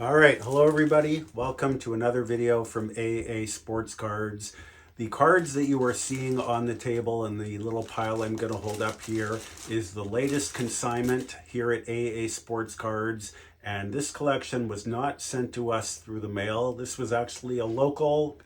All right, hello everybody. Welcome to another video from AA Sports Cards. The cards that you are seeing on the table and the little pile I'm going to hold up here is the latest consignment here at AA Sports Cards. And this collection was not sent to us through the mail. This was actually a local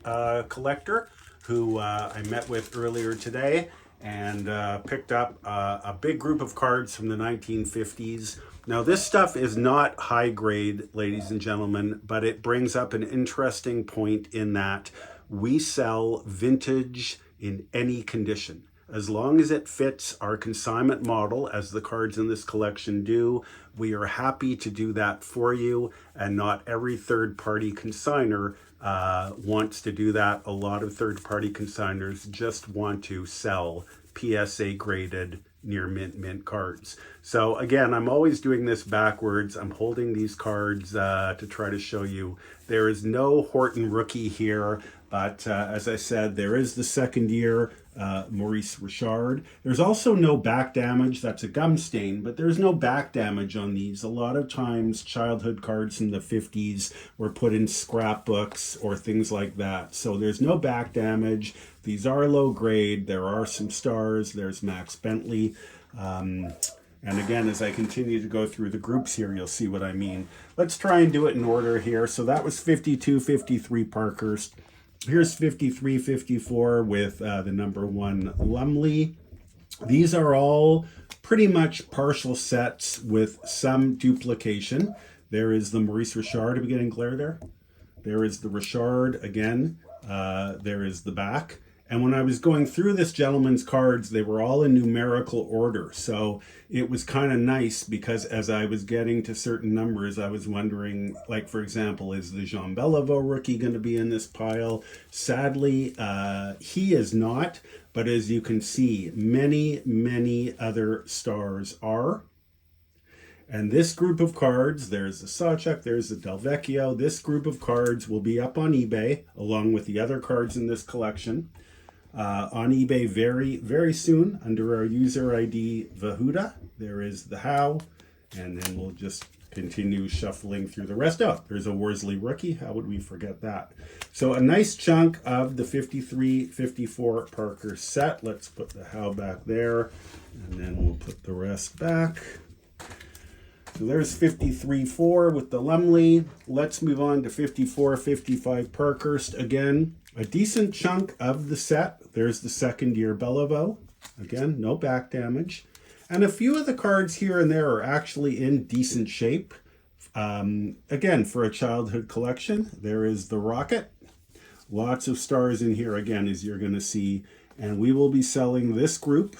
collector who I met with earlier today and picked up a big group of cards from the 1950s. Now this stuff is not high grade, ladies and gentlemen, but it brings up an interesting point in that we sell vintage in any condition. As long as it fits our consignment model, as the cards in this collection do, we are happy to do that for you, and not every third-party consignor wants to do that. A lot of third-party consignors just want to sell PSA graded near mint cards. So again, I'm always doing this backwards. I'm holding these cards to try to show you there is no Horton rookie here, but as I said, there is the second year Maurice Richard. There's also no back damage. That's a gum stain, but there's no back damage on these. A lot of times childhood cards from the 50s were put in scrapbooks or things like that. So there's no back damage. These are low grade. There are some stars. There's Max Bentley. And again, as I continue to go through the groups here, you'll see what I mean. Let's try and do it in order here. So that was 52, 53 Parkhurst. Here's 53, 54 with the number 1 Lumley. These are all pretty much partial sets with some duplication. There is the Maurice Richard. Are we getting glare there? There is the Richard again. There is the back. And when I was going through this gentleman's cards, they were all in numerical order. So it was kind of nice because as I was getting to certain numbers, I was wondering, like, for example, is the Béliveau rookie going to be in this pile? Sadly, he is not. But as you can see, many other stars are. And this group of cards, there's the Sawchuk, there's the Delvecchio. This group of cards will be up on eBay along with the other cards in this collection. On eBay very soon under our user ID Vahuda. There is the Howe, and then we'll just continue shuffling through the rest. Oh, there's a Worsley rookie. How would we forget that? So a nice chunk of the 53-54 Parker set. Let's put the Howe back there, and then we'll put the rest back. So there's 53-4 with the Lumley. Let's move on to 54-55 Parkhurst again. A decent chunk of the set. There's the second year Beliveau. Again, no back damage. And a few of the cards here and there are actually in decent shape. Again, for a childhood collection, there is the Rocket. Lots of stars in here again, as you're going to see. And we will be selling this group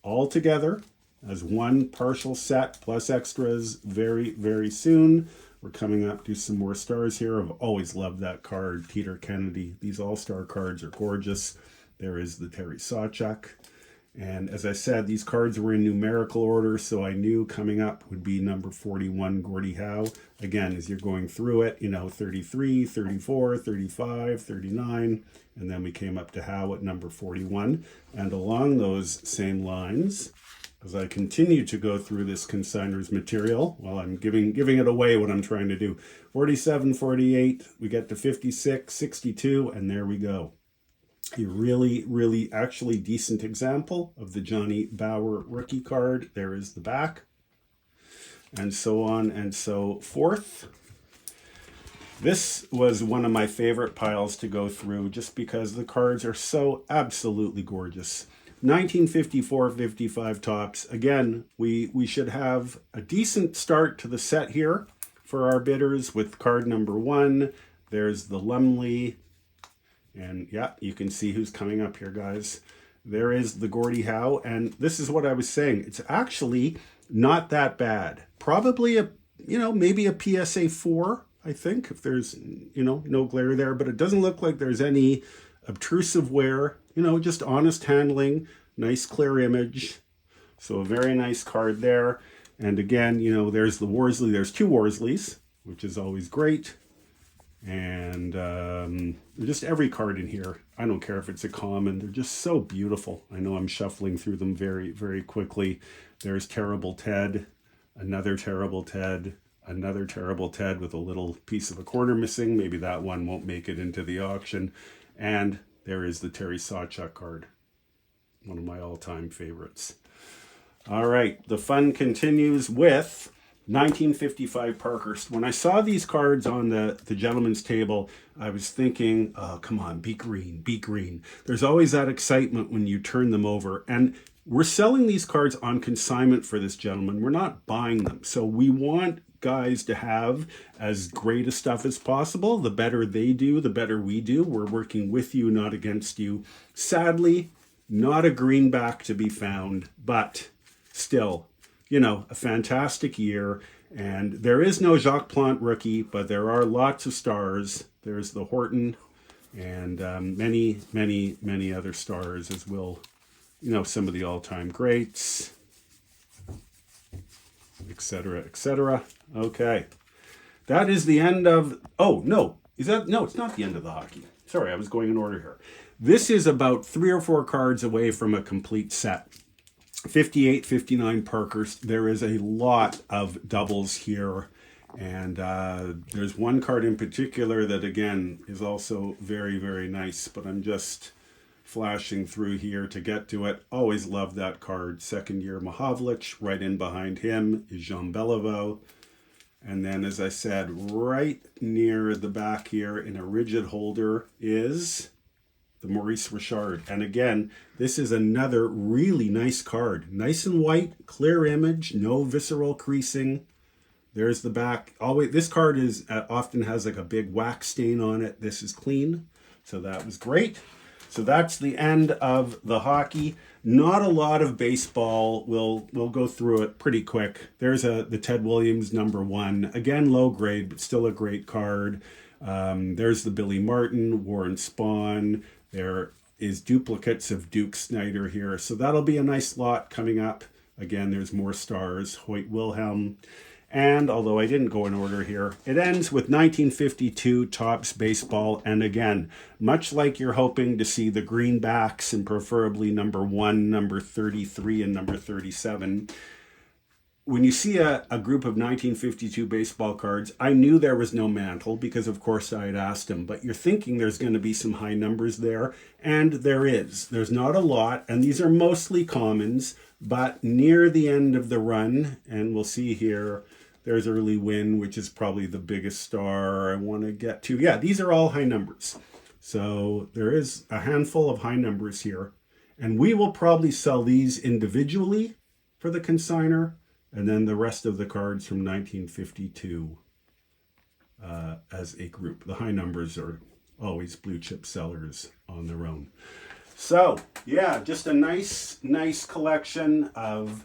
all together as one partial set plus extras very soon. We're coming up to some more stars here. I've always loved that card, Peter Kennedy. These all-star cards are gorgeous. There is the Terry Sawchuk. And as I said, these cards were in numerical order, so I knew coming up would be number 41, Gordie Howe. Again, as you're going through it, you know, 33, 34, 35, 39, and then we came up to Howe at number 41. And along those same lines, as I continue to go through this consignor's material, while I'm giving it away what I'm trying to do, 47, 48, we get to 56, 62, and there we go. A really actually decent example of the Johnny Bauer rookie card. There is the back, and so on and so forth. This was one of my favorite piles to go through just because the cards are so absolutely gorgeous. 1954-55 Topps. Again, we should have a decent start to the set here for our bidders with card number 1. There's the Lumley. And yeah, you can see who's coming up here, guys. There is the Gordie Howe. And this is what I was saying. It's actually not that bad. Probably maybe a PSA 4, I think, if there's, no glare there. But it doesn't look like there's any obtrusive wear, just honest handling, nice clear image. So a very nice card there. And again, there's the Worsley. There's 2 Worsleys, which is always great. And just every card in here, I don't care if it's a common, they're just so beautiful. I know I'm shuffling through them very quickly. There's Terrible Ted, another Terrible Ted, Another terrible Ted with a little piece of a corner missing. Maybe that one won't make it into the auction. And there is the Terry Sawchuk card. One of my all-time favorites. All right, the fun continues with 1955 Parkhurst. When I saw these cards on the gentleman's table, I was thinking, oh, come on, be green, be green. There's always that excitement when you turn them over. And we're selling these cards on consignment for this gentleman. We're not buying them. So we want guys to have as great a stuff as possible. The better they do, the better we do. We're working with you, not against you. Sadly, not a greenback to be found, but still, you know, a fantastic year. And there is no Jacques Plante rookie, but there are lots of stars. There's the Horton and many, many, many other stars, as will, you know, some of the all-time greats, etc., etc. Okay. That is the end of, oh, no. Is that, no, it's not the end of the hockey. Sorry, I was going in order here. This is about 3 or 4 cards away from a complete set. 58, 59 Parkhurst. There is a lot of doubles here. And there's one card in particular that, again, is also very, very nice. But I'm just flashing through here to get to it. Always loved that card. Second year Mahovlich. Right in behind him is Jean Beliveau. And then, as I said, right near the back here in a rigid holder is the Maurice Richard. And again, this is another really nice card. Nice and white, clear image, no visceral creasing. There's the back. Always, this card is often has like a big wax stain on it. This is clean, so that was great. So that's the end of the hockey. Not a lot of baseball. We'll go through it pretty quick. There's the Ted Williams #1. Again, low grade, but still a great card. There's the Billy Martin, Warren Spahn. There is duplicates of Duke Snyder here. So that'll be a nice lot coming up. Again, there's more stars. Hoyt Wilhelm. And although I didn't go in order here, it ends with 1952 Topps Baseball. And again, much like you're hoping to see the greenbacks and preferably #1, number 33, and number 37, when you see a group of 1952 baseball cards, I knew there was no mantle because, of course, I had asked him. But you're thinking there's going to be some high numbers there, and there is. There's not a lot, and these are mostly commons. But near the end of the run, and we'll see here, there's Early Win, which is probably the biggest star I want to get to. Yeah, these are all high numbers. So there is a handful of high numbers here. And we will probably sell these individually for the consigner, and then the rest of the cards from 1952 as a group. The high numbers are always blue chip sellers on their own. So, yeah, just a nice collection of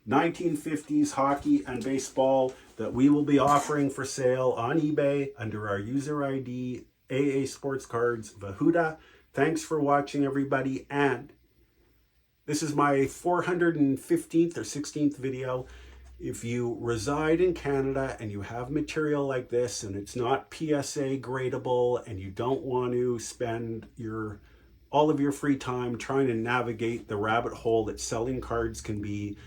1950s hockey and baseball that we will be offering for sale on eBay under our user ID, AA Sports Cards Vahuda. Thanks for watching, everybody. And this is my 415th or 16th video. If you reside in Canada and you have material like this and it's not PSA gradable and you don't want to spend all of your free time trying to navigate the rabbit hole that selling cards can be,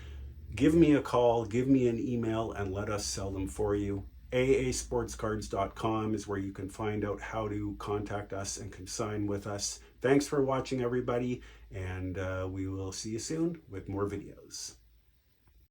give me a call, give me an email, and let us sell them for you. aasportscards.com is where you can find out how to contact us and consign with us. Thanks for watching, everybody, and we will see you soon with more videos.